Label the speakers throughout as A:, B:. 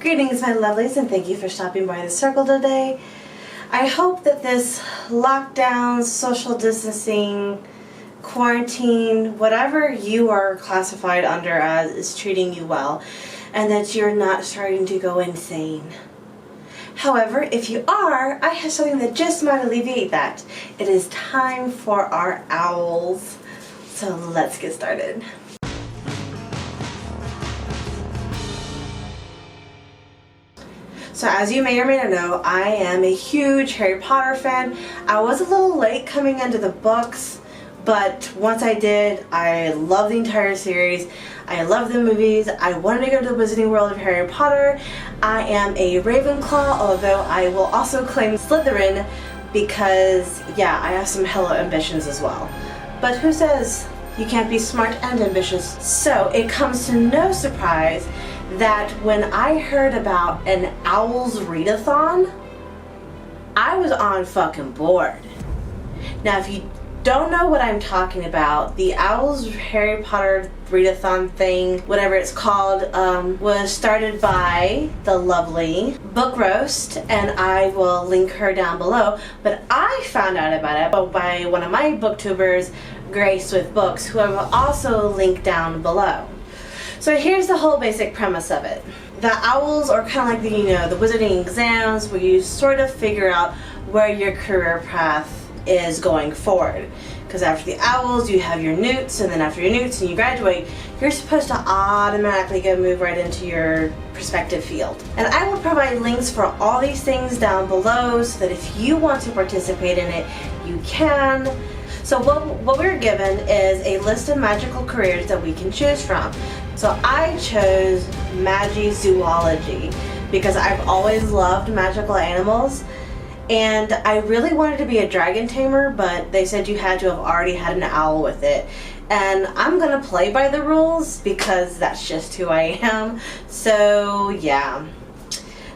A: Greetings, my lovelies, and thank you for stopping by the circle today. I hope that this lockdown, social distancing, quarantine, whatever you are classified under as, is treating you well, and that you're not starting to go insane. However, if you are, I have something that just might alleviate that. It is time for our owls. So let's get started. So as you may or may not know, I am a huge Harry Potter fan. I was a little late coming into the books, but once I did, I love the entire series. I love the movies. I wanted to go to the Wizarding World of Harry Potter. I am a Ravenclaw, although I will also claim Slytherin because, yeah, I have some hella ambitions as well. But who says you can't be smart and ambitious? So it comes to no surprise that when I heard about an Owls readathon, I was on fucking board. Now, if you don't know what I'm talking about, the Owls Harry Potter readathon thing, whatever it's called, was started by the lovely Book Roast, and I will link her down below. But I found out about it by one of my booktubers, Grace with Books, who I will also link down below. So here's the whole basic premise of it. The Owls are kind of like the wizarding exams where you sort of figure out where your career path is going forward. Because after the Owls, you have your Newts, and then after your Newts and you graduate, you're supposed to automatically move right into your prospective field. And I will provide links for all these things down below so that if you want to participate in it, you can. So what we're given is a list of magical careers that we can choose from. So I chose Magizoology because I've always loved magical animals, and I really wanted to be a dragon tamer, but they said you had to have already had an owl with it. And I'm gonna play by the rules because that's just who I am. So yeah.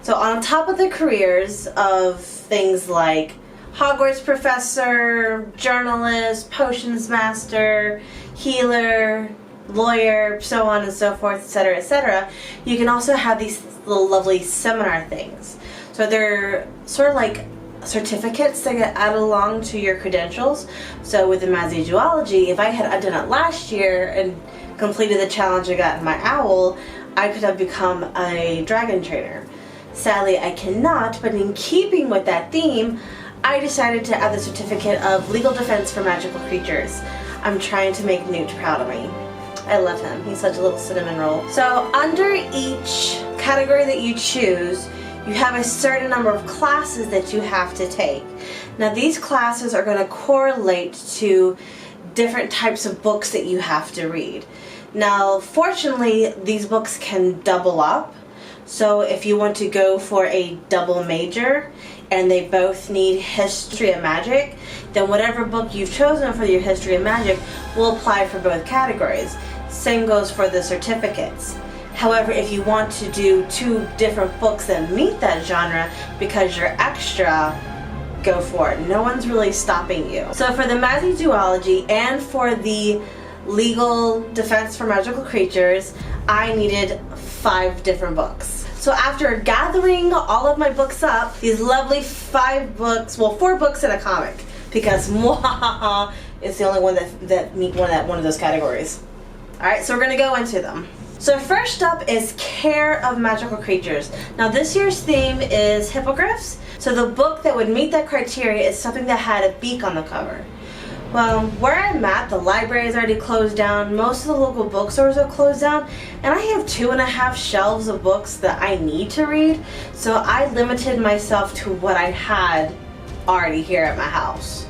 A: So on top of the careers of things like Hogwarts professor, journalist, potions master, healer, lawyer, so on and so forth, etc., etc., you can also have these little lovely seminar things. So they're sort of like certificates that get added along to your credentials. So with the Magizoology, if I had done it last year and completed the challenge I got in my owl, I could have become a dragon trainer. Sadly, I cannot, but in keeping with that theme, I decided to add the certificate of legal defense for magical creatures. I'm trying to make Newt proud of me. I love him. He's such a little cinnamon roll. So under each category that you choose, you have a certain number of classes that you have to take. Now these classes are going to correlate to different types of books that you have to read. Now fortunately, these books can double up. So if you want to go for a double major and they both need history of magic, then whatever book you've chosen for your history of magic will apply for both categories. Same goes for the certificates. However, if you want to do two different books that meet that genre because you're extra, go for it. No one's really stopping you. So for the Magizoology and for the legal defense for magical creatures, I needed 5 different books. So after gathering all of my books up, these lovely 5 books, well 4 books and a comic, because mwahaha is the only one that meet one of those categories. Alright, so we're gonna go into them. So first up is Care of Magical Creatures. Now this year's theme is hippogriffs. So the book that would meet that criteria is something that had a beak on the cover. Well, where I'm at, the library is already closed down, most of the local bookstores are closed down, and I have 2.5 shelves of books that I need to read, so I limited myself to what I had already here at my house.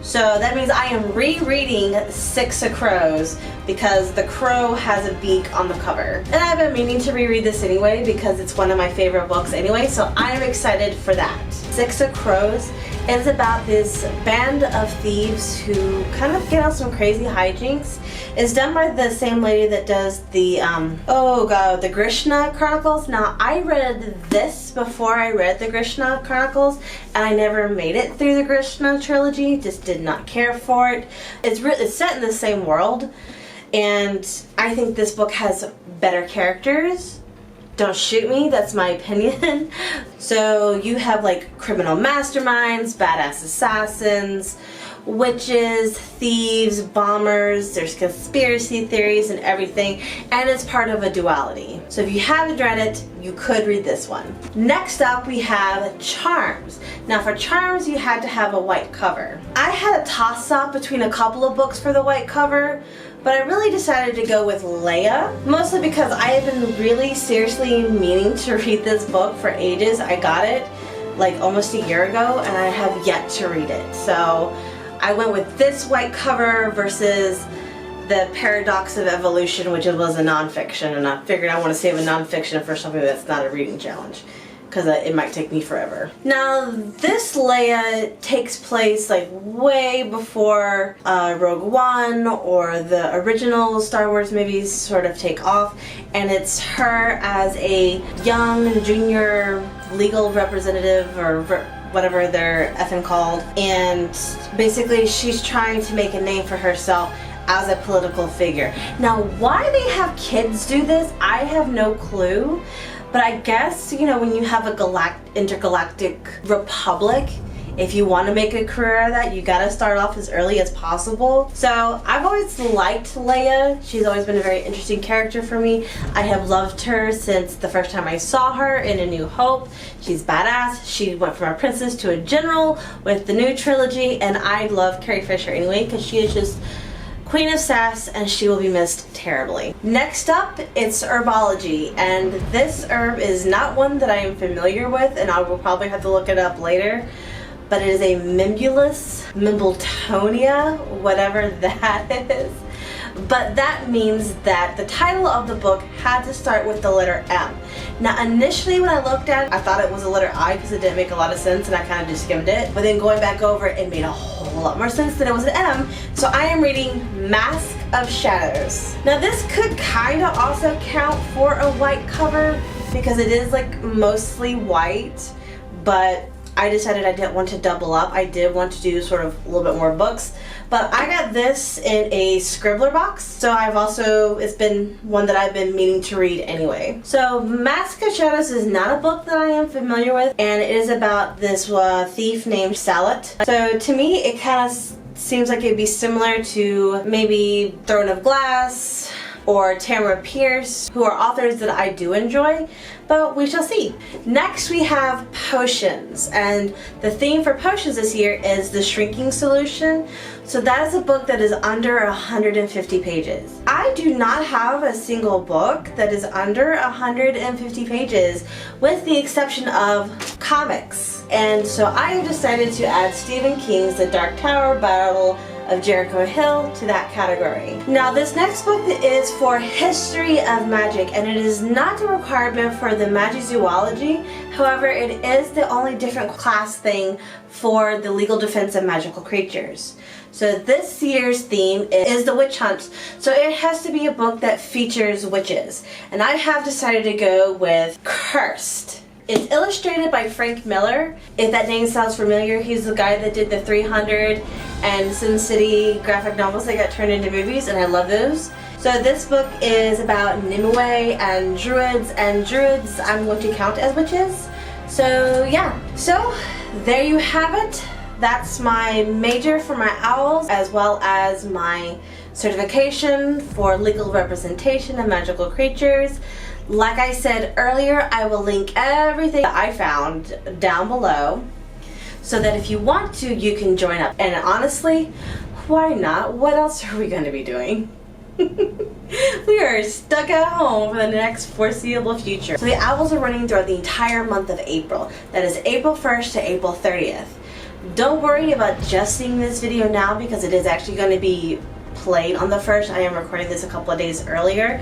A: So that means I am rereading Six of Crows because the crow has a beak on the cover. And I've been meaning to reread this anyway because it's one of my favorite books anyway, so I'm excited for that. Six of Crows is about this band of thieves who kind of get on some crazy hijinks. It's done by the same lady that does the, the Krishna Chronicles. Now, I read this before I read the Krishna Chronicles, and I never made it through the Krishna trilogy, just did not care for it. It's set in the same world, and I think this book has better characters, Don't shoot me, that's my opinion. So you have like criminal masterminds, badass assassins, witches, thieves, bombers, there's conspiracy theories and everything, and it's part of a duality. So if you haven't read it, you could read this one. Next up we have Charms. Now for Charms you had to have a white cover. I had a toss-up between a couple of books for the white cover, but I really decided to go with Leia, mostly because I have been really seriously meaning to read this book for ages. I got it like almost a year ago and I have yet to read it. So I went with this white cover versus the Paradox of Evolution, which was a nonfiction, and I figured I want to save a nonfiction for something that's not a reading challenge, because it might take me forever. Now this Leia takes place like way before Rogue One or the original Star Wars movies sort of take off, and it's her as a young junior legal representative or whatever they're effing called, and basically she's trying to make a name for herself as a political figure. Now why they have kids do this, I have no clue, but I guess, you know, when you have a intergalactic republic, if you want to make a career out of that, you gotta start off as early as possible. So I've always liked Leia. She's always been a very interesting character for me. I have loved her since the first time I saw her in A New Hope. She's badass. She went from a princess to a general with the new trilogy, and I love Carrie Fisher anyway because she is just Queen of Sass, and she will be missed terribly. Next up, it's herbology, and this herb is not one that I am familiar with, and I will probably have to look it up later, but it is a Mimbletonia, whatever that is. But that means that the title of the book had to start with the letter M. Now initially when I looked at it, I thought it was a letter I because it didn't make a lot of sense and I kind of just skimmed it. But then going back over it, it made a whole lot more sense that it was an M. So I am reading Mask of Shadows. Now this could kind of also count for a white cover because it is like mostly white, but I decided I didn't want to double up. I did want to do sort of a little bit more books, but I got this in a Scribbler box, so it's been one that I've been meaning to read anyway. So Mask of Shadows is not a book that I am familiar with, and it is about this thief named Salet. So to me it kind of seems like it'd be similar to maybe Throne of Glass or Tamara Pierce, who are authors that I do enjoy, but we shall see. Next we have potions, and the theme for potions this year is the shrinking solution. So that is a book that is under 150 pages. I do not have a single book that is under 150 pages, with the exception of comics. And so I have decided to add Stephen King's The Dark Tower Battle of Jericho Hill to that category. Now this next book is for history of magic, and it is not a requirement for the Magizoology. However, it is the only different class thing for the legal defense of magical creatures. So this year's theme is the witch hunt. So it has to be a book that features witches, and I have decided to go with Cursed. It's illustrated by Frank Miller. If that name sounds familiar, he's the guy that did the 300 and Sin City graphic novels that got turned into movies, and I love those. So this book is about Nimue and druids I'm going to count as witches. So yeah, so there you have it. That's my major for my owls, as well as my certification for legal representation of magical creatures. Like I said earlier, I will link everything that I found down below so that if you want to, you can join up. And honestly, why not? What else are we going to be doing? We are stuck at home for the next foreseeable future. So the owls are running throughout the entire month of April. That is April 1st to April 30th. Don't worry about just seeing this video now because it is actually going to be played on the 1st. I am recording this a couple of days earlier.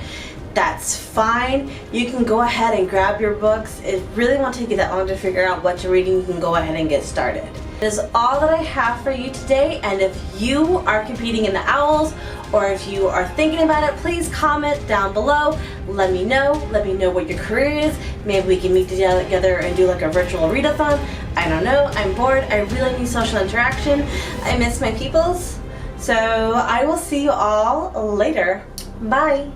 A: That's fine. You can go ahead and grab your books. It really won't take you that long to figure out what you're reading. You can go ahead and get started. That is all that I have for you today, and if you are competing in the owls or if you are thinking about it, please comment down below. Let me know what your career is. Maybe we can meet together and do like a virtual readathon. I don't know, I'm bored. I really need social interaction. I miss my peoples. So I will see you all later. Bye.